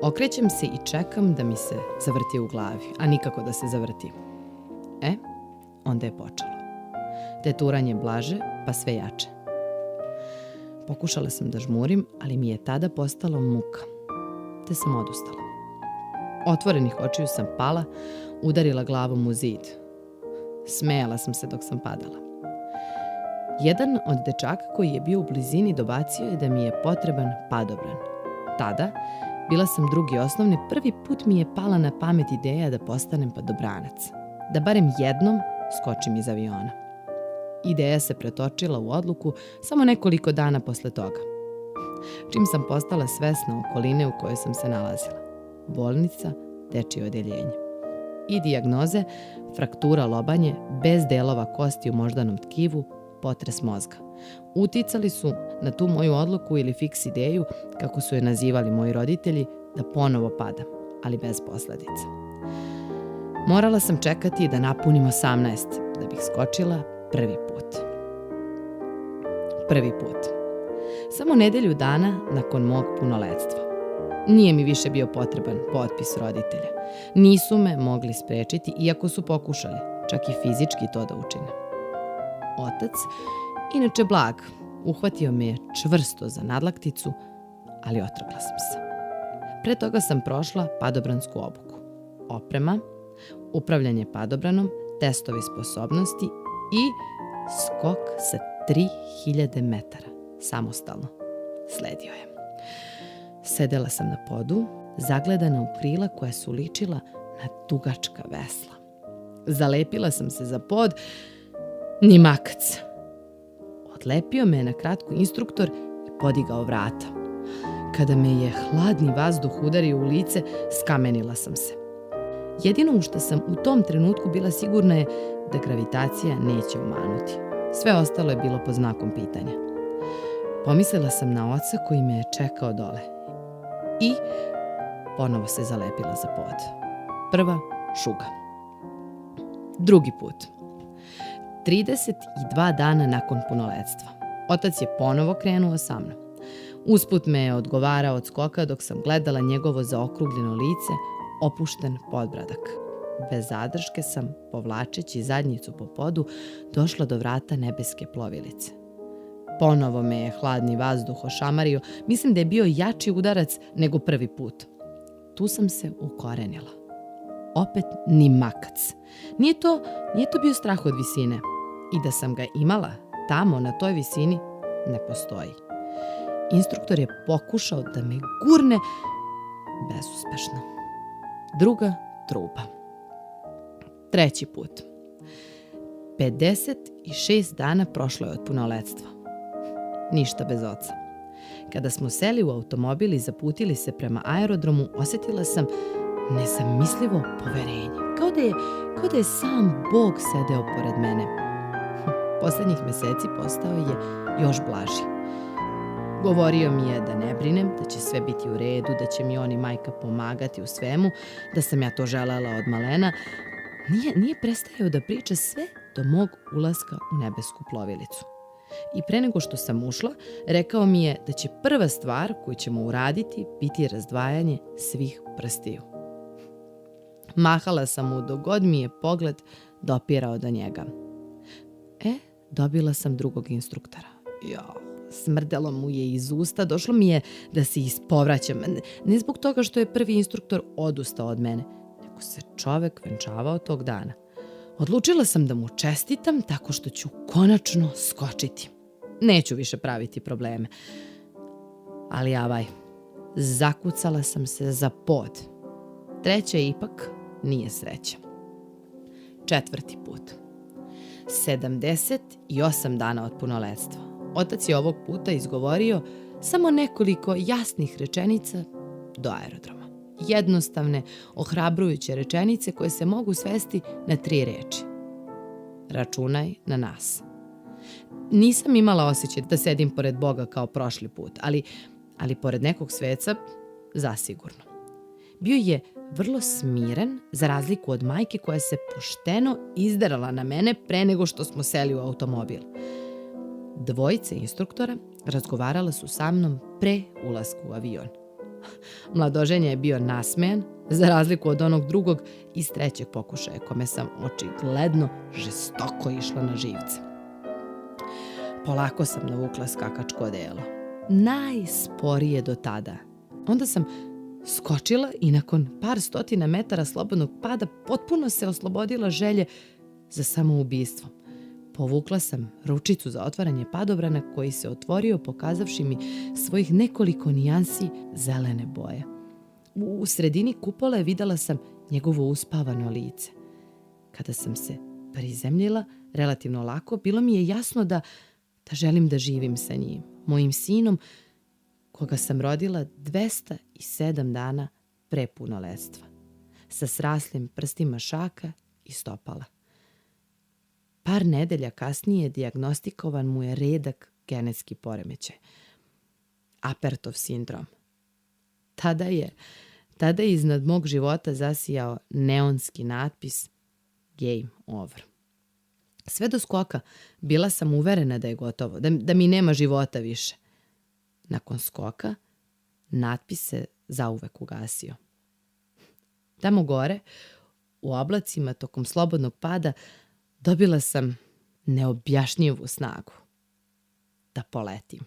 Okrećem se i čekam da mi se zavrti u glavi, a nikako da se zavrti. Onda je počelo. Teturanje blaže, pa sve jače. Pokušala sam da žmurim, ali mi je tada postalo muka, te sam odustala. Otvorenih očiju sam pala, udarila glavom u zid. Smejala sam se dok sam padala. Jedan od dečaka koji je bio u blizini dobacio je da mi je potreban padobran. Tada, bila sam drugi osnovne, prvi put mi je pala na pamet ideja da postanem padobranac. Da barem jednom skočim iz aviona. Ideja se pretočila u odluku samo nekoliko dana posle toga. Čim sam postala svesna okoline u kojoj sam se nalazila. Bolnica, dečije odeljenje. I dijagnoze, fraktura lobanje, bez delova kosti u moždanom tkivu, potres mozga. Uticali su na tu moju odluku ili fiks ideju, kako su je nazivali moji roditelji, da ponovo padam, ali bez posledica. Morala sam čekati da napunim 18, da bih skočila prvi put. Prvi put. Samo nedelju dana nakon mog punoletstva. Nije mi više bio potreban potpis roditelja. Nisu me mogli sprečiti, iako su pokušali, čak i fizički to da učine. Otac, inače blag, uhvatio me je čvrsto za nadlakticu, ali otrgla sam se. Pre toga sam prošla padobransku obuku. Oprema, upravljanje padobranom, testovi sposobnosti i skok sa 3000 metara. Samostalno. Sledio je. Sedela sam na podu, zagledana u krila koja su ličila na dugačka vesla. Zalepila sam se za pod, ni makac. Odlepio me na kratko instruktor i podigao vrata. Kada me je hladni vazduh udario u lice, skamenila sam se. Jedino u što sam u tom trenutku bila sigurna je da gravitacija neće omanuti. Sve ostalo je bilo pod znakom pitanja. Pomislila sam na oca koji me je čekao dole. I ponovo se zalepila za pod. Prva šuga. Drugi put. 32 dana nakon punoletstva. Otac je ponovo krenuo sa mnom. Usput me je odgovarao od skoka dok sam gledala njegovo zaokrugljeno lice, opušten podbradak. Bez zadrške sam, povlačeći zadnjicu po podu, došla do vrata nebeske plovilice. Ponovo me je hladni vazduh ošamario, mislim da je bio jači udarac nego prvi put. Tu sam se ukorenila. Opet ni makac. Nije to bio strah od visine. I da sam ga imala tamo na toj visini, ne postoji. Instruktor je pokušao da me gurne, bezuspešno. Druga truba. Treći put. 56 dana prošlo je od punoletstva. Ništa bez oca. Kada smo seli u automobil i zaputili se prema aerodromu, osjetila sam nezamislivo poverenje. Kao da je sam Bog sedeo pored mene. Poslednjih meseci postao je još blaži. Govorio mi je da ne brinem, da će sve biti u redu, da će mi on i majka pomagati u svemu, da sam ja to želela od malena. Nije prestajao da priča sve do mog ulaska u nebesku plovilicu. I pre nego što sam ušla, rekao mi je da će prva stvar koju ćemo uraditi biti razdvajanje svih prstiju. Mahala sam mu dok god mi je pogled dopirao do njega. Dobila sam drugog instruktora. Smrdelo mu je iz usta, došlo mi je da se ispovraćam. Ne zbog toga što je prvi instruktor odustao od mene, nego se čovek venčavao tog dana. Odlučila sam da mu čestitam tako što ću konačno skočiti. Neću više praviti probleme. Ali zakucala sam se za pod. Treća ipak nije sreća. Četvrti put. 78 dana od punoletstva. Otac je ovog puta izgovorio samo nekoliko jasnih rečenica do aerodroma. Jednostavne, ohrabrujuće rečenice koje se mogu svesti na 3 reči. Računaj na nas. Nisam imala osjećaj da sedim pored Boga kao prošli put, ali pored nekog sveca zasigurno. Bio je vrlo smiren, za razliku od majke koja se pošteno izderala na mene pre nego što smo seli u automobil. Dvojice instruktora razgovarala su sa mnom pre ulaska u avion. Mladoženja je bio nasmejan, za razliku od onog drugog iz trećeg pokušaja, kome sam očigledno žestoko išla na živce. Polako sam navukla skakačko odelo. Najsporije do tada. Onda sam skočila i nakon par stotina metara slobodnog pada potpuno se oslobodila želje za samoubistvom. Povukla sam ručicu za otvaranje padobrana koji se otvorio pokazavši mi svojih nekoliko nijansi zelene boje. U sredini kupole videla sam njegovo uspavano lice. Kada sam se prizemljila relativno lako, bilo mi je jasno da želim da živim sa njim, mojim sinom, koga sam rodila 207 dana pre punoletstva, sa sraslim prstima šaka i stopala. Par nedelja kasnije dijagnostikovan mu je redak genetski poremećaj, Apertov sindrom. Tada je iznad mog života zasijao neonski natpis Game over. Sve do skoka bila sam uverena da je gotovo, da mi nema života više. Nakon skoka natpis se zauvek ugasio. Tamo gore, u oblacima tokom slobodnog pada, dobila sam neobjašnjivu snagu da poletim.